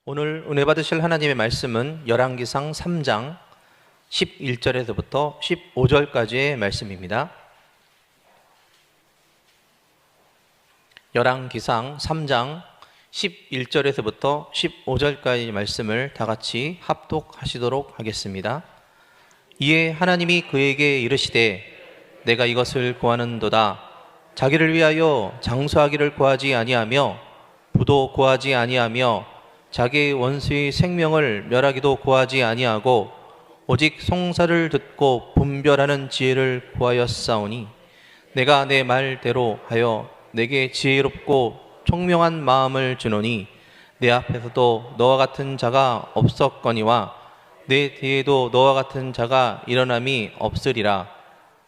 오늘 은혜 받으실 하나님의 말씀은 열왕기상 3장 11절에서부터 15절까지의 말씀입니다. 열왕기상 3장 11절에서부터 15절까지 말씀을 다 같이 합독하시도록 하겠습니다. 이에 하나님이 그에게 이르시되 내가 이것을 구하는도다. 자기를 위하여 장수하기를 구하지 아니하며 부도 구하지 아니하며 자기의 원수의 생명을 멸하기도 구하지 아니하고 오직 송사를 듣고 분별하는 지혜를 구하였사오니 내가 내 말대로 하여 내게 지혜롭고 총명한 마음을 주노니 내 앞에서도 너와 같은 자가 없었거니와 내 뒤에도 너와 같은 자가 일어남이 없으리라.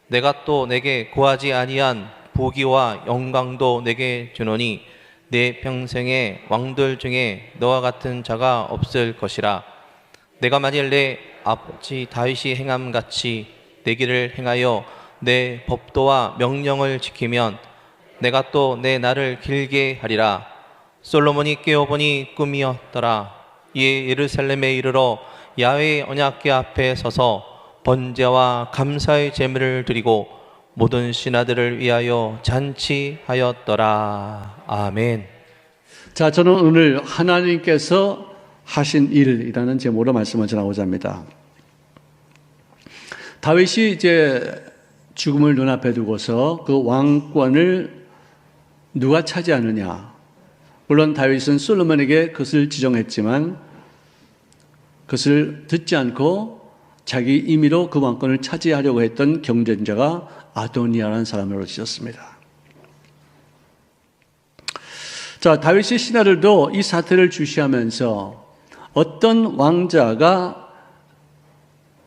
내가 또 내게 구하지 아니한 부귀와 영광도 내게 주노니 내 평생에 왕들 중에 너와 같은 자가 없을 것이라. 내가 만일 내 아버지 다윗이 행함같이 내 길을 행하여 내 법도와 명령을 지키면 내가 또 내 날을 길게 하리라. 솔로몬이 깨어보니 꿈이었더라. 이에 예루살렘에 이르러 야훼의 언약궤 앞에 서서 번제와 감사의 제물을 드리고 모든 신하들을 위하여 잔치하였더라. 아멘. 자, 저는 오늘 하나님께서 하신 일이라는 제목으로 말씀을 전하고자 합니다. 다윗이 이제 죽음을 눈앞에 두고서 그 왕권을 누가 차지하느냐. 물론 다윗은 솔로몬에게 그것을 지정했지만 그것을 듣지 않고 자기 임의로 그 왕권을 차지하려고 했던 경쟁자가 아도니아라는 사람으로 지었습니다. 자, 다윗의 신하들도 이 사태를 주시하면서 어떤 왕자가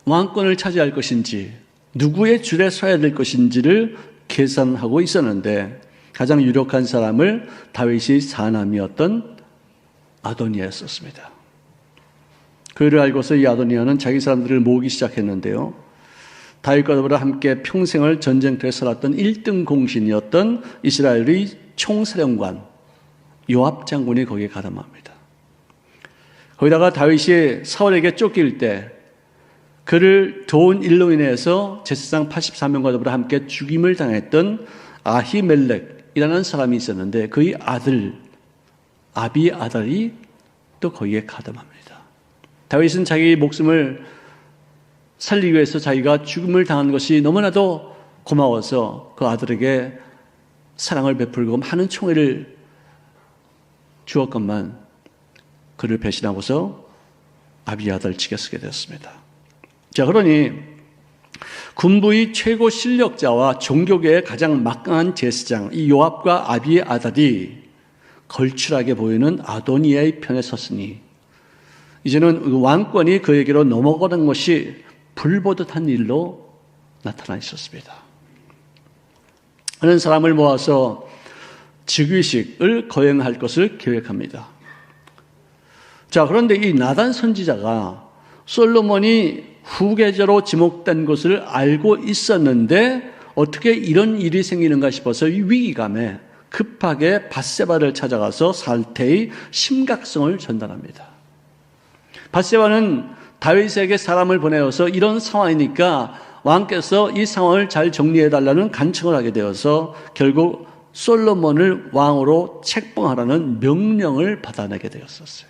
왕권을 차지할 것인지, 누구의 줄에 서야 될 것인지를 계산하고 있었는데 가장 유력한 사람을 다윗의 사남이었던 아도니아였었습니다. 그를 알고서 이 아도니아는 자기 사람들을 모으기 시작했는데요. 다윗과 더불어 함께 평생을 전쟁터에 살았던 1등 공신이었던 이스라엘의 총사령관 요압 장군이 거기에 가담합니다. 거기다가 다윗이 사울에게 쫓길 때 그를 도운 일로 인해서 제사장 84명과 더불어 함께 죽임을 당했던 아히멜렉이라는 사람이 있었는데 그의 아들 아비아달이 또 거기에 가담합니다. 다윗은 자기 목숨을 살리기 위해서 자기가 죽음을 당한 것이 너무나도 고마워서 그 아들에게 사랑을 베풀고 많은 총애를 주었건만 그를 배신하고서 아비아달 측에 서게 되었습니다. 자, 그러니 군부의 최고 실력자와 종교계의 가장 막강한 제사장 이 요압과 아비아달이 걸출하게 보이는 아도니아의 편에 섰으니 이제는 왕권이 그에게로 넘어가는 것이 불보듯한 일로 나타나 있었습니다. 그런 사람을 모아서 즉위식을 거행할 것을 계획합니다. 자, 그런데 이 나단 선지자가 솔로몬이 후계자로 지목된 것을 알고 있었는데 어떻게 이런 일이 생기는가 싶어서 이 위기감에 급하게 밧세바를 찾아가서 사태의 심각성을 전달합니다. 밧세바는 다윗에게 사람을 보내어서 이런 상황이니까 왕께서 이 상황을 잘 정리해달라는 간청을 하게 되어서 결국 솔로몬을 왕으로 책봉하라는 명령을 받아내게 되었었어요.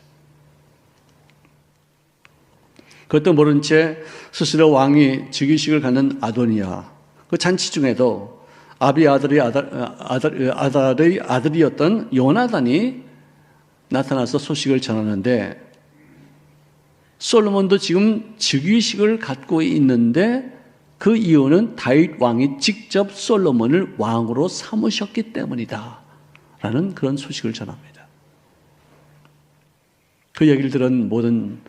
그것도 모른 채 스스로 왕이 즉위식을 갖는 아도니아, 그 잔치 중에도 아비아달의 아들이었던 요나단이 나타나서 소식을 전하는데 솔로몬도 지금 즉위식을 갖고 있는데 그 이유는 다윗 왕이 직접 솔로몬을 왕으로 삼으셨기 때문이다 라는 그런 소식을 전합니다. 그 얘기를 들은 모든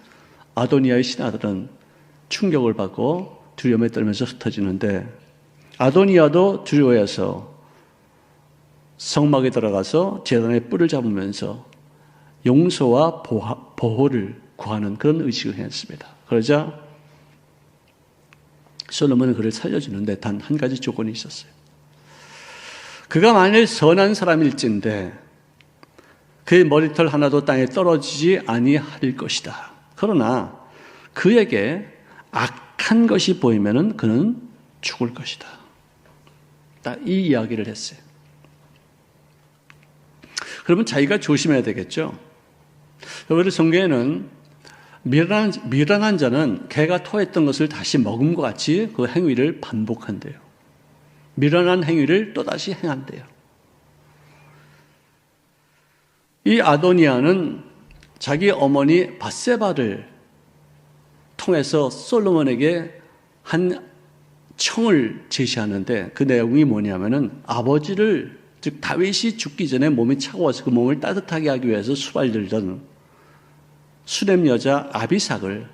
아도니아의 신하들은 충격을 받고 두려움에 떨면서 흩어지는데 아도니아도 두려워해서 성막에 들어가서 제단의 뿔을 잡으면서 용서와 보호를 구하는 그런 의식을 했습니다. 그러자 솔로몬은 그를 살려주는데 단 한 가지 조건이 있었어요. 그가 만일 선한 사람일진데 그의 머리털 하나도 땅에 떨어지지 아니할 것이다. 그러나 그에게 악한 것이 보이면은 그는 죽을 것이다. 딱 이 이야기를 했어요. 그러면 자기가 조심해야 되겠죠. 여러분 성경에는 미련한 자는 개가 토했던 것을 다시 먹음과 같이 그 행위를 반복한대요. 미련한 행위를 또다시 행한대요. 이 아도니아는 자기 어머니 밧세바를 통해서 솔로몬에게 한 청을 제시하는데 그 내용이 뭐냐면은 아버지를 즉 다윗이 죽기 전에 몸이 차가워서 그 몸을 따뜻하게 하기 위해서 수발들던 수렘 여자 아비삭을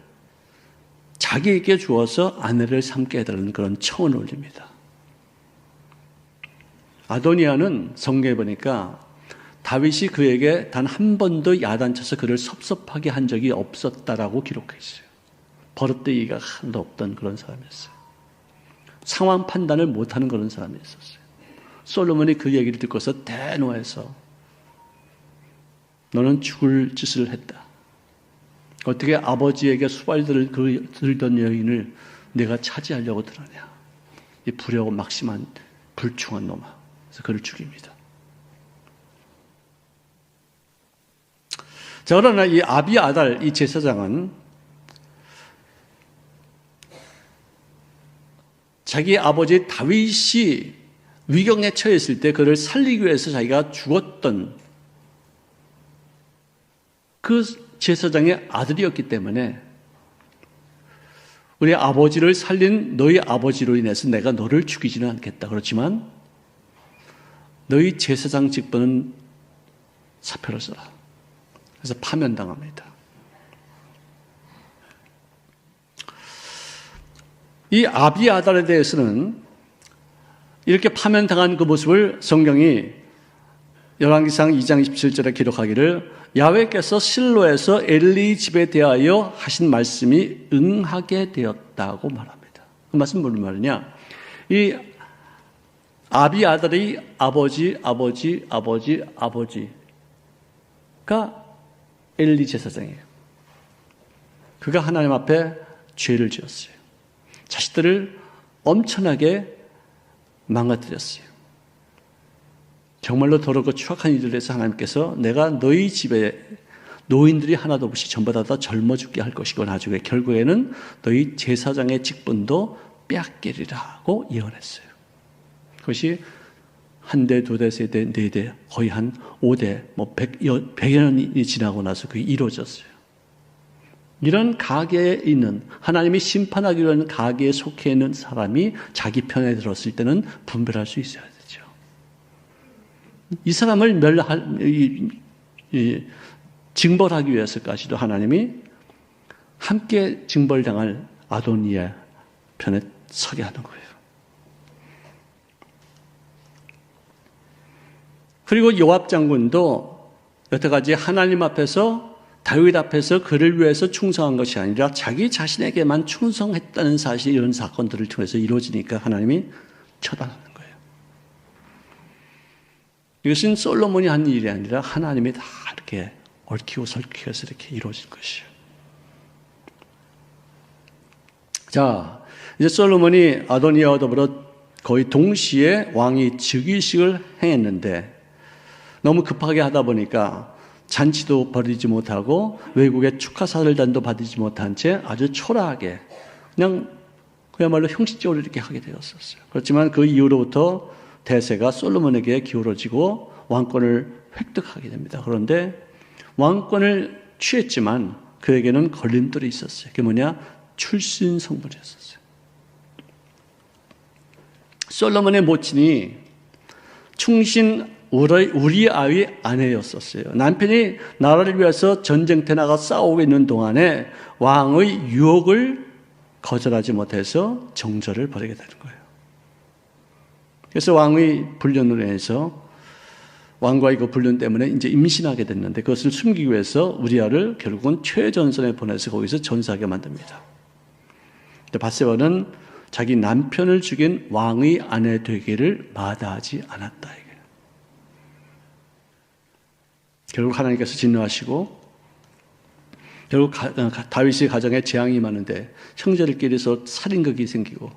자기에게 주어서 아내를 삼게 해달라는 그런 청을 올립니다. 아도니아는 성경에 보니까 다윗이 그에게 단 한 번도 야단쳐서 그를 섭섭하게 한 적이 없었다라고 기록했어요. 버릇되기가 하나도 없던 그런 사람이었어요. 상황 판단을 못하는 그런 사람이 있었어요. 솔로몬이 그 얘기를 듣고서 대노해서 너는 죽을 짓을 했다. 어떻게 아버지에게 수발들을 들던 여인을 내가 차지하려고 들었냐. 이 불효고 막심한 불충한 놈아. 그래서 그를 죽입니다. 자, 그러나 이 아비아달, 이 제사장은 자기 아버지 다윗이 위경에 처했을 때 그를 살리기 위해서 자기가 죽었던 그 제사장의 아들이었기 때문에 우리 아버지를 살린 너희 아버지로 인해서 내가 너를 죽이지는 않겠다. 그렇지만 너희 제사장 직분은 사표를 써라. 그래서 파면당합니다. 이 아비아달에 대해서는 이렇게 파면당한 그 모습을 성경이 열왕기상 2장 27절에 기록하기를 야훼께서 실로에서 엘리 집에 대하여 하신 말씀이 응하게 되었다고 말합니다. 그 말씀은 무슨 말이냐? 이 아비아달의 아버지가 엘리 제사장이에요. 그가 하나님 앞에 죄를 지었어요. 자식들을 엄청나게 망가뜨렸어요. 정말로 더럽고 추악한 일을 해서 하나님께서 내가 너희 집에 노인들이 하나도 없이 전부 다 젊어 죽게 할 것이고 나중에 결국에는 너희 제사장의 직분도 빼앗기리라고 예언했어요. 그것이 한 대, 두 대, 세 대, 네 대, 거의 한 5대, 100여 년이 지나고 나서 그게 이루어졌어요. 이런 가계에 있는 하나님이 심판하기로 하는 가계에 속해 있는 사람이 자기 편에 들었을 때는 분별할 수 있어야 되죠. 이 사람을 징벌하기 위해서까지도 하나님이 함께 징벌당할 아도니아 편에 서게 하는 거예요. 그리고 요압 장군도 여태까지 하나님 앞에서 다윗 앞에서 그를 위해서 충성한 것이 아니라 자기 자신에게만 충성했다는 사실 이런 사건들을 통해서 이루어지니까 하나님이 처단하는 거예요. 이것은 솔로몬이 한 일이 아니라 하나님이 다 이렇게 얽히고 설키해서 이렇게 이루어진 것이에요. 자, 이제 솔로몬이 아도니아와 더불어 거의 동시에 왕이 즉위식을 행했는데 너무 급하게 하다 보니까 잔치도 벌이지 못하고 외국의 축하사절단도 받지 못한 채 아주 초라하게 그냥 그야말로 형식적으로 이렇게 하게 되었었어요. 그렇지만 그 이후로부터 대세가 솔로몬에게 기울어지고 왕권을 획득하게 됩니다. 그런데 왕권을 취했지만 그에게는 걸림돌이 있었어요. 그게 뭐냐? 출신 성분이었어요. 솔로몬의 모친이 충신 우리아의 아내였었어요. 남편이 나라를 위해서 전쟁터에 나가 싸우고 있는 동안에 왕의 유혹을 거절하지 못해서 정절을 벌이게 되는 거예요. 그래서 왕의 불륜으로 인해서 왕과의 그 불륜 때문에 이제 임신하게 됐는데 그것을 숨기기 위해서 우리아를 결국은 최전선에 보내서 거기서 전사하게 만듭니다. 밧세바는 자기 남편을 죽인 왕의 아내 되기를 마다하지 않았다. 결국 하나님께서 진노하시고 결국 다윗의 가정에 재앙이 많은데 형제들끼리서 살인극이 생기고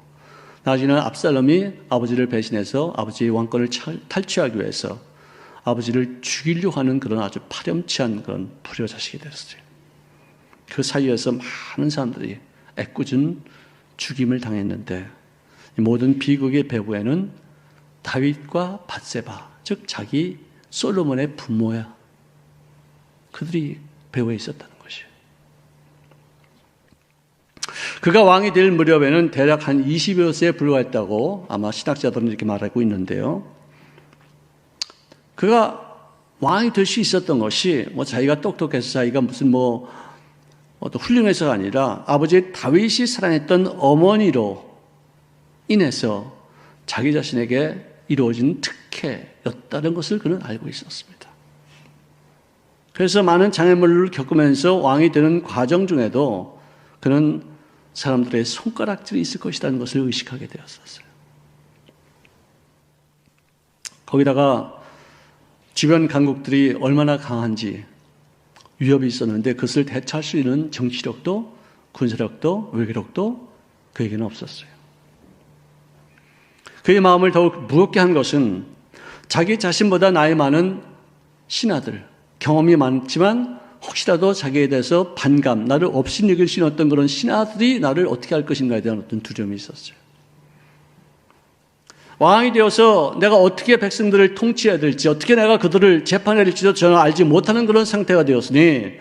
나중에는 압살롬이 아버지를 배신해서 아버지의 왕권을 탈취하기 위해서 아버지를 죽이려고 하는 그런 아주 파렴치한 그런 불효자식이 됐어요. 그 사이에서 많은 사람들이 애꿎은 죽임을 당했는데 모든 비극의 배후에는 다윗과 밧세바, 즉 자기 솔로몬의 부모야. 그들이 배후에 있었다는 것이에요. 그가 왕이 될 무렵에는 대략 한 20여 세에 불과했다고 아마 신학자들은 이렇게 말하고 있는데요. 그가 왕이 될 수 있었던 것이 자기가 똑똑해서 자기가 무슨 어떤 훌륭해서가 아니라 아버지 다윗이 사랑했던 어머니로 인해서 자기 자신에게 이루어진 특혜였다는 것을 그는 알고 있었습니다. 그래서 많은 장애물을 겪으면서 왕이 되는 과정 중에도 그는 사람들의 손가락질이 있을 것이라는 것을 의식하게 되었었어요. 거기다가 주변 강국들이 얼마나 강한지 위협이 있었는데 그것을 대처할 수 있는 정치력도 군사력도 외교력도 그에게는 없었어요. 그의 마음을 더욱 무겁게 한 것은 자기 자신보다 나이 많은 신하들, 경험이 많지만 혹시라도 자기에 대해서 반감, 나를 업신여길 수 있는 어떤 그런 신하들이 나를 어떻게 할 것인가에 대한 어떤 두려움이 있었어요. 왕이 되어서 내가 어떻게 백성들을 통치해야 될지, 어떻게 내가 그들을 재판해야 될지도 저는 알지 못하는 그런 상태가 되었으니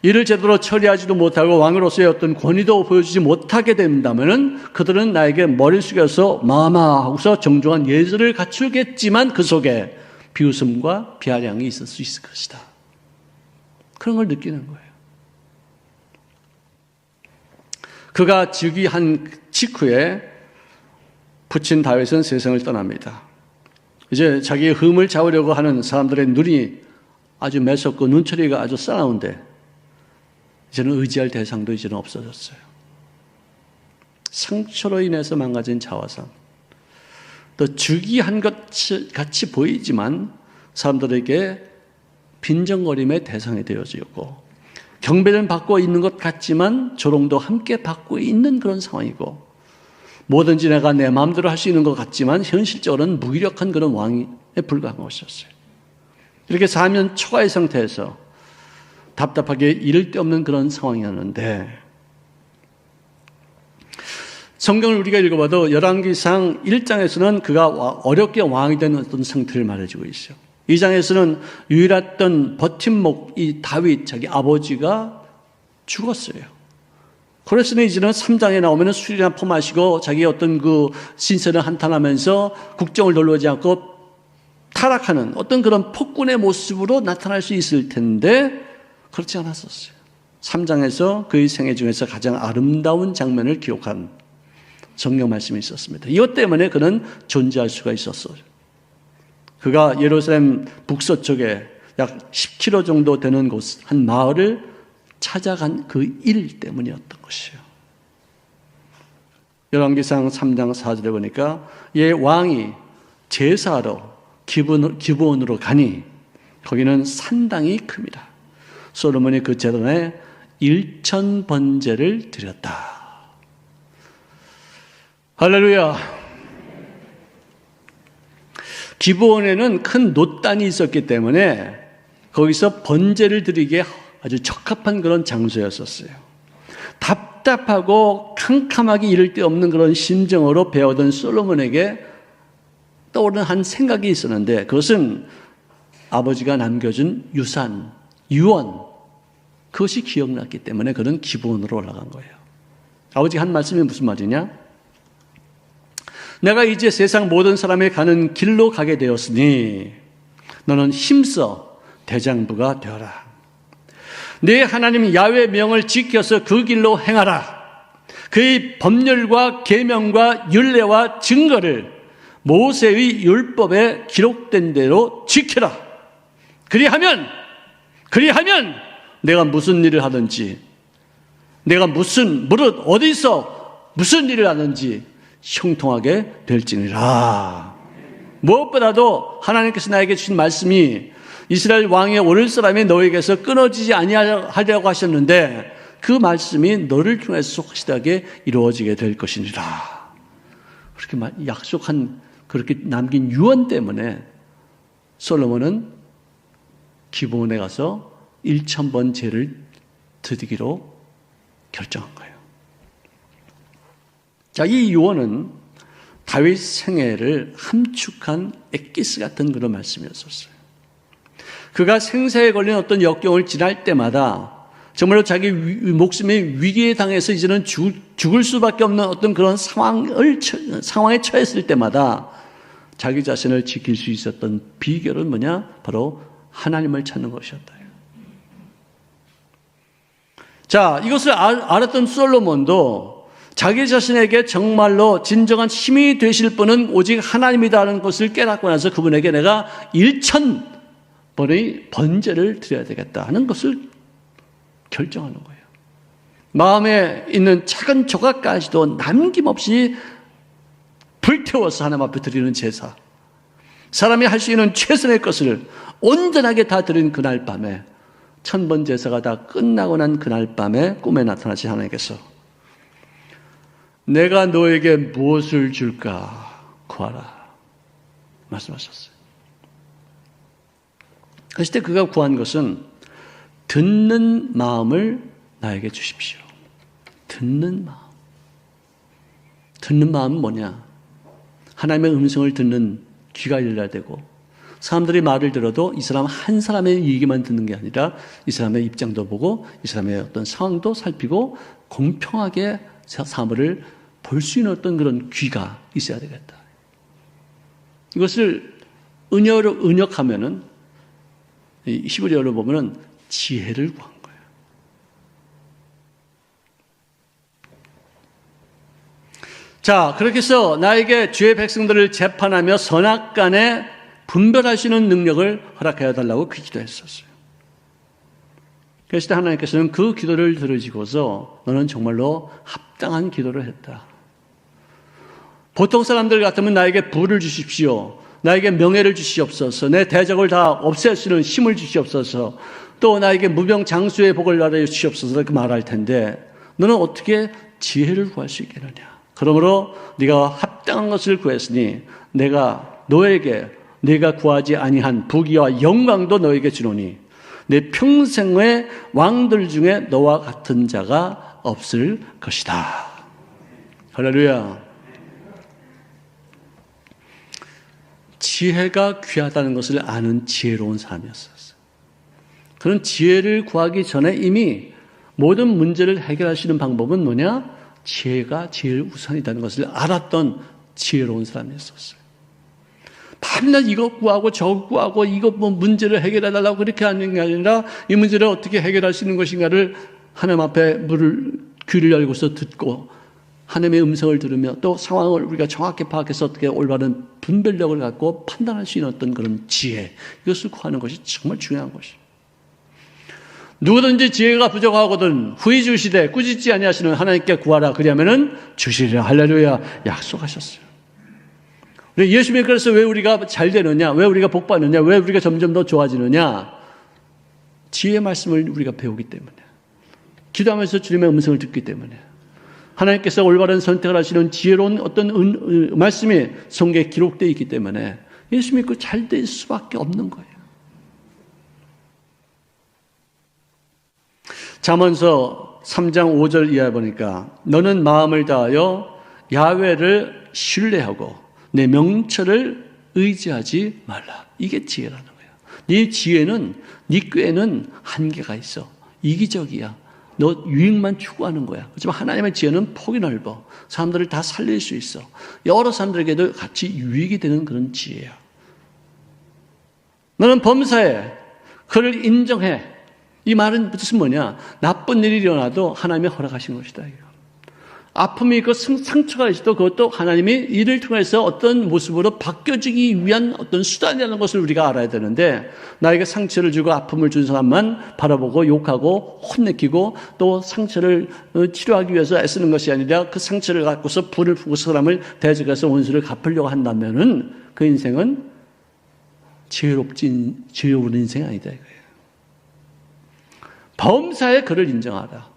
이를 제대로 처리하지도 못하고 왕으로서의 어떤 권위도 보여주지 못하게 된다면 그들은 나에게 머리를 숙여서 마마 하고서 정중한 예절을 갖추겠지만 그 속에 비웃음과 비아냥이 있을 수 있을 것이다. 그런 걸 느끼는 거예요. 그가 즉위한 직후에 부친 다윗은 세상을 떠납니다. 이제 자기의 흠을 잡으려고 하는 사람들의 눈이 아주 매섭고 눈초리가 아주 싸나운데 이제는 의지할 대상도 이제는 없어졌어요. 상처로 인해서 망가진 자화상, 또 즉위한 것 같이 보이지만 사람들에게 빈정거림의 대상이 되어지고 경배는 받고 있는 것 같지만 조롱도 함께 받고 있는 그런 상황이고 뭐든지 내가 내 마음대로 할 수 있는 것 같지만 현실적으로는 무기력한 그런 왕에 불과한 것이었어요. 이렇게 4년 초과의 상태에서 답답하게 이를 데 없는 그런 상황이었는데 성경을 우리가 읽어봐도 열왕기상 1장에서는 그가 어렵게 왕이 된 어떤 상태를 말해주고 있어요. 2장에서는 유일했던 버팀목 이 다윗 자기 아버지가 죽었어요. 그랬으니 이제는 3장에 나오면 술이나 퍼마시고 자기 어떤 그 신세를 한탄하면서 국정을 돌보지 않고 타락하는 어떤 그런 폭군의 모습으로 나타날 수 있을 텐데 그렇지 않았었어요. 3장에서 그의 생애 중에서 가장 아름다운 장면을 기록한 성경 말씀이 있었습니다. 이것 때문에 그는 존재할 수가 있었어요. 그가 예루살렘 북서쪽에 약 10km 정도 되는 곳, 한 마을을 찾아간 그 일 때문이었던 것이에요. 열왕기상 3장 4절에 보니까 얘 왕이 제사하러 기브온으로 가니 거기는 산당이 큽니다. 솔로몬이 그 제단에 1000번제를 드렸다. 할렐루야. 기브온에는 큰 놋단이 있었기 때문에 거기서 번제를 드리기에 아주 적합한 그런 장소였었어요. 답답하고 캄캄하기 이를 데 없는 그런 심정으로 배우던 솔로몬에게 떠오르는 한 생각이 있었는데 그것은 아버지가 남겨준 유산, 유언, 그것이 기억났기 때문에 그는 기브온으로 올라간 거예요. 아버지가 한 말씀이 무슨 말이냐? 내가 이제 세상 모든 사람이 가는 길로 가게 되었으니 너는 힘써 대장부가 되어라. 네 하나님 야훼 명을 지켜서 그 길로 행하라. 그의 법률과 계명과 율례와 증거를 모세의 율법에 기록된 대로 지켜라. 그리하면 내가 무슨 일을 하든지 내가 무릇 어디서 무슨 일을 하든지 형통하게 될지니라. 무엇보다도 하나님께서 나에게 주신 말씀이 이스라엘 왕에 오를 사람이 너에게서 끊어지지 아니하려고 하셨는데 그 말씀이 너를 통해서 확실하게 이루어지게 될 것이니라. 그렇게 약속한 그렇게 남긴 유언 때문에 솔로몬은 기브온에 가서 1000번 제를 드리기로 결정한 거예요. 자, 이 유언은 다윗 생애를 함축한 엑기스 같은 그런 말씀이었었어요. 그가 생사에 걸린 어떤 역경을 지날 때마다 정말로 자기 목숨의 위기에 당해서 이제는 죽을 수밖에 없는 어떤 그런 상황에 처했을 때마다 자기 자신을 지킬 수 있었던 비결은 뭐냐? 바로 하나님을 찾는 것이었다. 자, 이것을 알았던 솔로몬도 자기 자신에게 정말로 진정한 힘이 되실 분은 오직 하나님이다라는 것을 깨닫고 나서 그분에게 내가 1000번의 번제를 드려야 되겠다 하는 것을 결정하는 거예요. 마음에 있는 작은 조각까지도 남김없이 불태워서 하나님 앞에 드리는 제사, 사람이 할 수 있는 최선의 것을 온전하게 다 드린 그날 밤에 1000번 제사가 다 끝나고 난 그날 밤에 꿈에 나타나신 하나님께서 내가 너에게 무엇을 줄까 구하라 말씀하셨어요. 그랬을 때 그가 구한 것은 듣는 마음을 나에게 주십시오. 듣는 마음. 듣는 마음은 뭐냐? 하나님의 음성을 듣는 귀가 열려야 되고 사람들이 말을 들어도 이 사람 한 사람의 얘기만 듣는 게 아니라 이 사람의 입장도 보고 이 사람의 어떤 상황도 살피고 공평하게 사물을 볼 수 있는 어떤 그런 귀가 있어야 되겠다. 이것을 은여로 은역하면은 히브리어로 보면은 지혜를 구한 거예요. 자, 그렇게 해서 나에게 주의 백성들을 재판하며 선악간에 분별하시는 능력을 허락하여 달라고 기도했었어요. 그랬을 때 하나님께서는 그 기도를 들으시고서 너는 정말로 합당한 기도를 했다. 보통 사람들 같으면 나에게 부를 주십시오. 나에게 명예를 주시옵소서. 내 대적을 다 없앨 수 있는 힘을 주시옵소서. 또 나에게 무병장수의 복을 나려 주시옵소서 이렇게 말할 텐데 너는 어떻게 지혜를 구할 수 있겠느냐. 그러므로 네가 합당한 것을 구했으니 내가 너에게 네가 구하지 아니한 부귀와 영광도 너에게 주노니 내 평생의 왕들 중에 너와 같은 자가 없을 것이다. 할렐루야. 지혜가 귀하다는 것을 아는 지혜로운 사람이었어요. 그런 지혜를 구하기 전에 이미 모든 문제를 해결하시는 방법은 뭐냐? 지혜가 제일 우선이라는 것을 알았던 지혜로운 사람이었어요. 밤낮 이것 구하고 저것 구하고 이것 문제를 해결해달라고 그렇게 하는 게 아니라 이 문제를 어떻게 해결할 수 있는 것인가를 하나님 앞에 귀를 열고서 듣고 하나님의 음성을 들으며 또 상황을 우리가 정확히 파악해서 어떻게 올바른 분별력을 갖고 판단할 수 있는 어떤 그런 지혜, 이것을 구하는 것이 정말 중요한 것이에요. 누구든지 지혜가 부족하거든 후히 주시되 꾸짖지 아니하시는 하나님께 구하라 그리하면은 주시리라. 할렐루야. 약속하셨어요. 예수님이 그래서 왜 우리가 잘 되느냐, 왜 우리가 복 받느냐, 왜 우리가 점점 더 좋아지느냐, 지혜의 말씀을 우리가 배우기 때문에, 기도하면서 주님의 음성을 듣기 때문에, 하나님께서 올바른 선택을 하시는 지혜로운 어떤 말씀이 성경에 기록되어 있기 때문에 예수 믿고 잘 될 수밖에 없는 거예요. 잠언서 3장 5절 이하에 보니까 너는 마음을 다하여 야훼를 신뢰하고 내 명철을 의지하지 말라. 이게 지혜라는 거예요. 네 지혜는, 네 꾀에는 한계가 있어. 이기적이야. 너 유익만 추구하는 거야. 하지만 하나님의 지혜는 폭이 넓어. 사람들을 다 살릴 수 있어. 여러 사람들에게도 같이 유익이 되는 그런 지혜야. 너는 범사에 그를 인정해. 이 말은 뜻은 뭐냐? 나쁜 일이 일어나도 하나님이 허락하신 것이다. 아픔이 있고 상처가 있어도 그것도 하나님이 이를 통해서 어떤 모습으로 바뀌어지기 위한 어떤 수단이라는 것을 우리가 알아야 되는데, 나에게 상처를 주고 아픔을 준 사람만 바라보고 욕하고 혼내키고 또 상처를 치료하기 위해서 애쓰는 것이 아니라 그 상처를 갖고서 불을 품고 사람을 대적해서 원수를 갚으려고 한다면은 그 인생은 지혜로운 인생이 아니다 이거예요. 범사에 그를 인정하라.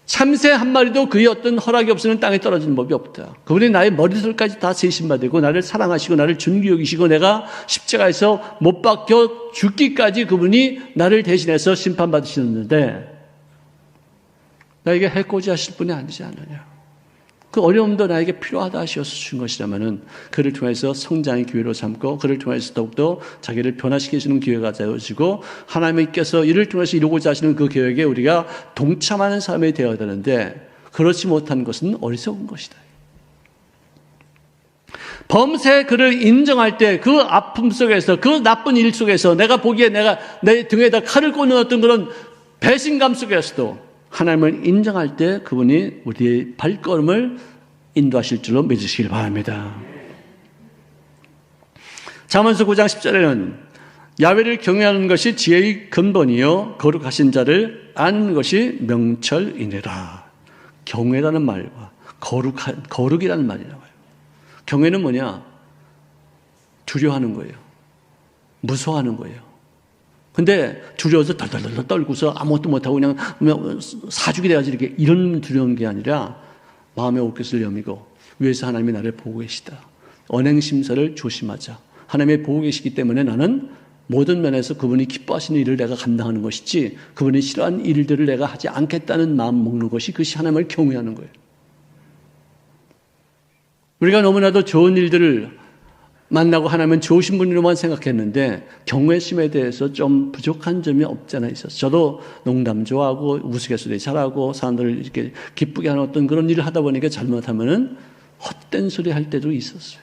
참새 한 마리도 그의 어떤 허락이 없으면 땅에 떨어지는 법이 없다. 그분이 나의 머리털까지 다 세심받으고 나를 사랑하시고 나를 존귀 여기시고 내가 십자가에서 못 박혀 죽기까지 그분이 나를 대신해서 심판받으시는데 나에게 해코지 하실 분이 아니지 않느냐. 그 어려움도 나에게 필요하다 하셔서 준 것이라면은 그를 통해서 성장의 기회로 삼고 그를 통해서 더욱더 자기를 변화시키시는 기회가 되어지고 하나님께서 이를 통해서 이루고자 하시는 그 계획에 우리가 동참하는 삶이 되어야 되는데 그렇지 못한 것은 어리석은 것이다. 범사에 그를 인정할 때 그 아픔 속에서 그 나쁜 일 속에서 내가 보기에 내가 내 등에다 칼을 꽂는 어떤 그런 배신감 속에서도 하나님을 인정할 때 그분이 우리의 발걸음을 인도하실 줄로 믿으시길 바랍니다. 잠언서 9장 10절에는 야훼를 경외하는 것이 지혜의 근본이요 거룩하신 자를 아는 것이 명철이니라. 경외라는 말과 거룩이라는 말이 나와요. 경외는 뭐냐? 두려워하는 거예요. 무서워하는 거예요. 근데 두려워서 덜덜덜 떨고서 아무것도 못하고 그냥 사죽이 돼가지고 이렇게 이런 두려운 게 아니라 마음의 옷깃을 여미고 위에서 하나님이 나를 보고 계시다. 언행심사를 조심하자. 하나님이 보고 계시기 때문에 나는 모든 면에서 그분이 기뻐하시는 일을 내가 감당하는 것이지 그분이 싫어하는 일들을 내가 하지 않겠다는 마음 먹는 것이 그것이 하나님을 경외하는 거예요. 우리가 너무나도 좋은 일들을 만나고 하나님은 좋으신 분으로만 생각했는데 경외심에 대해서 좀 부족한 점이 없지 않아 있었어요. 저도 농담 좋아하고 우스갯소리 잘하고 사람들을 이렇게 기쁘게 하는 어떤 그런 일을 하다 보니까 잘못하면은 헛된 소리 할 때도 있었어요.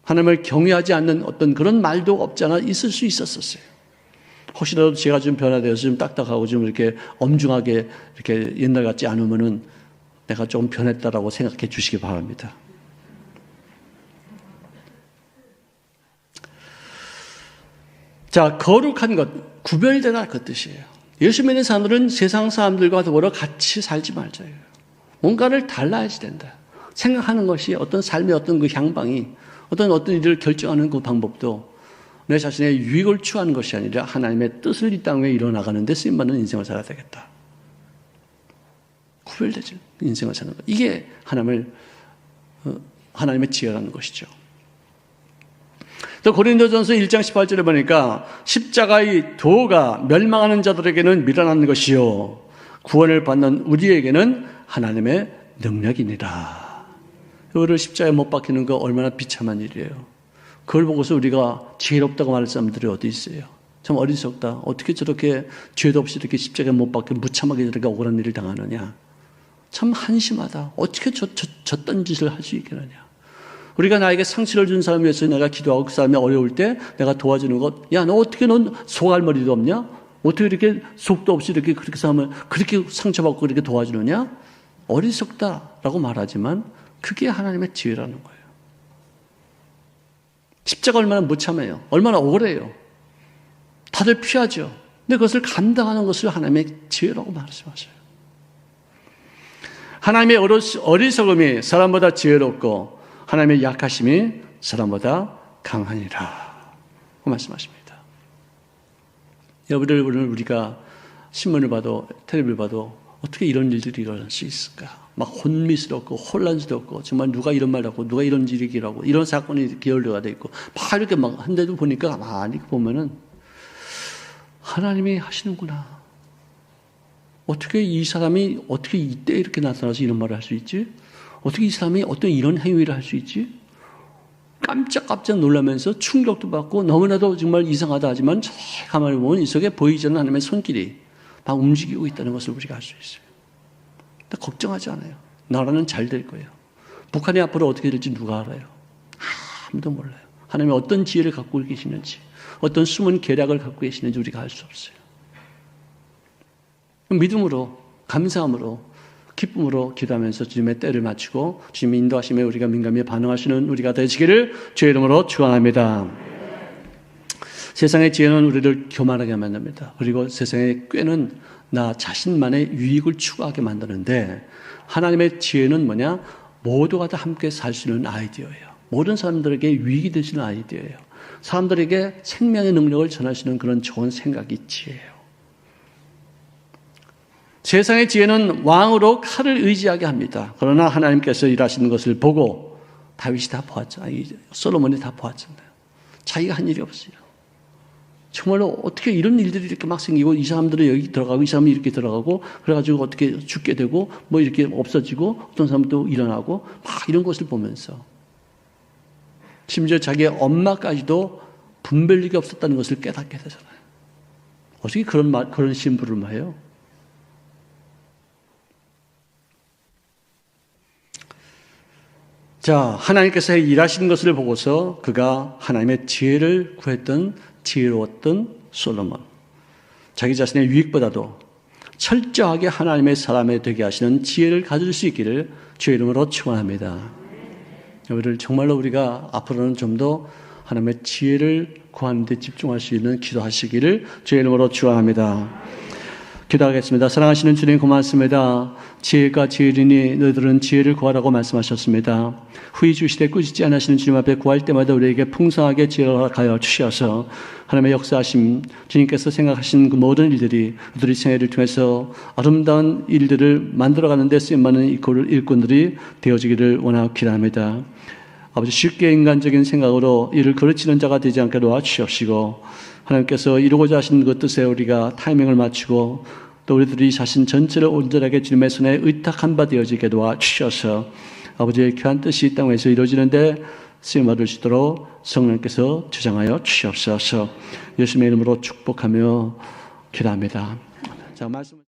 하나님을 경외하지 않는 어떤 그런 말도 없지 않아 있을 수 있었어요. 혹시라도 제가 좀 변화되어서 좀 딱딱하고 좀 이렇게 엄중하게 이렇게 옛날 같지 않으면은 내가 좀 변했다라고 생각해 주시기 바랍니다. 자, 거룩한 것, 구별되라 그 뜻이에요. 예수 믿는 사람들은 세상 사람들과 더불어 같이 살지 말자예요. 뭔가를 달라야지 된다. 생각하는 것이 어떤 삶의 어떤 그 향방이 어떤 일을 결정하는 그 방법도 내 자신의 유익을 추구하는 것이 아니라 하나님의 뜻을 이 땅에 이뤄나가는 데 쓰임받는 인생을 살아야 되겠다. 구별되죠. 인생을 사는 것. 이게 하나님의 지혜라는 것이죠. 또 고린도전서 1장 18절에 보니까 십자가의 도가 멸망하는 자들에게는 미련한 것이요 구원을 받는 우리에게는 하나님의 능력이니라. 이거를 십자가에 못 박히는 거 얼마나 비참한 일이에요. 그걸 보고서 우리가 지혜롭다고 말할 사람들이 어디 있어요. 참 어리석다. 어떻게 저렇게 죄도 없이 이렇게 십자가에 못 박혀 무참하게 저렇게 억울한 일을 당하느냐. 참 한심하다. 어떻게 저딴 짓을 할 수 있겠느냐. 우리가 나에게 상처를 준 사람에 위해서 내가 기도하고 그 사람이 어려울 때 내가 도와주는 것. 야, 너 어떻게 넌 소갈머리도 없냐? 어떻게 이렇게 속도 없이 이렇게 그렇게 사람을 그렇게 상처받고 그렇게 도와주느냐? 어리석다라고 말하지만 그게 하나님의 지혜라는 거예요. 십자가 얼마나 무참해요. 얼마나 억울해요. 다들 피하죠. 근데 그것을 감당하는 것을 하나님의 지혜라고 말씀하셔요. 하나님의 어리석음이 사람보다 지혜롭고 하나님의 약하심이 사람보다 강하니라. 그 말씀하십니다. 여러분들 오늘 우리가 신문을 봐도 텔레비를 봐도 어떻게 이런 일들이 일어날 수 있을까? 막 혼미스럽고 혼란스럽고 정말 누가 이런 말 하고 누가 이런 일이라고 이런 사건이 기열되어 있고 막 이렇게 막 한데도 보니까 많이 보면은 하나님이 하시는구나. 어떻게 이 사람이 어떻게 이때 이렇게 나타나서 이런 말을 할 수 있지? 어떻게 이 사람이 어떤 이런 행위를 할 수 있지? 깜짝깜짝 놀라면서 충격도 받고 너무나도 정말 이상하다 하지만 잘 가만히 보면 이 속에 보이지 않는 하나님의 손길이 막 움직이고 있다는 것을 우리가 알 수 있어요. 근데 걱정하지 않아요. 나라는 잘 될 거예요. 북한이 앞으로 어떻게 될지 누가 알아요? 아무도 몰라요. 하나님이 어떤 지혜를 갖고 계시는지 어떤 숨은 계략을 갖고 계시는지 우리가 알 수 없어요. 믿음으로 감사함으로 기쁨으로 기도하면서 주님의 때를 맞추고 주님의 인도하심에 우리가 민감히 반응하시는 우리가 되시기를 주의 이름으로 축원합니다. 세상의 지혜는 우리를 교만하게 만듭니다. 그리고 세상의 꾀는 나 자신만의 유익을 추구하게 만드는데 하나님의 지혜는 뭐냐? 모두가 다 함께 살 수 있는 아이디어예요. 모든 사람들에게 유익이 되시는 아이디어예요. 사람들에게 생명의 능력을 전하시는 그런 좋은 생각이 지혜예요. 세상의 지혜는 왕으로 칼을 의지하게 합니다. 그러나 하나님께서 일하시는 것을 보고 다윗이 다 보았잖아요. 솔로몬이 다 보았잖아요. 자기가 한 일이 없어요. 정말로 어떻게 이런 일들이 이렇게 막 생기고 이 사람들은 여기 들어가고 이 사람이 이렇게 들어가고 그래가지고 어떻게 죽게 되고 뭐 이렇게 없어지고 어떤 사람도 일어나고 막 이런 것을 보면서 심지어 자기의 엄마까지도 분별력이 없었다는 것을 깨닫게 되잖아요. 어떻게 그런 심부름을 해요? 자, 하나님께서 일하시는 것을 보고서 그가 하나님의 지혜를 구했던 지혜로웠던 솔로몬. 자기 자신의 유익보다도 철저하게 하나님의 사람이 되게 하시는 지혜를 가질 수 있기를 주의 이름으로 축원합니다. 정말로 우리가 앞으로는 좀 더 하나님의 지혜를 구하는 데 집중할 수 있는 기도하시기를 주의 이름으로 축원합니다. 기도하겠습니다. 사랑하시는 주님 고맙습니다. 지혜가 지혜리니 너희들은 지혜를 구하라고 말씀하셨습니다. 후히 주시되 꾸짖지 않으시는 주님 앞에 구할 때마다 우리에게 풍성하게 지혜를 허락하여 주시어서 하나님의 역사하심, 주님께서 생각하신 그 모든 일들이 우리 생애를 통해서 아름다운 일들을 만들어가는 데 쓰임받는 일꾼들이 되어지기를 원하고 기도합니다. 아버지, 쉽게 인간적인 생각으로 일을 그르치는 자가 되지 않게 도와주시옵시고 하나님께서 이루고자 하신 그 뜻에 우리가 타이밍을 맞추고 또 우리들이 자신 전체를 온전하게 주님의 손에 의탁한 바 되어지게 도와주셔서 아버지의 귀한 뜻이 이 땅에서 이루어지는데 쓰임받을 수 있도록 성령께서 주장하여 주시옵소서. 예수님의 이름으로 축복하며 기도합니다. 자, 말씀.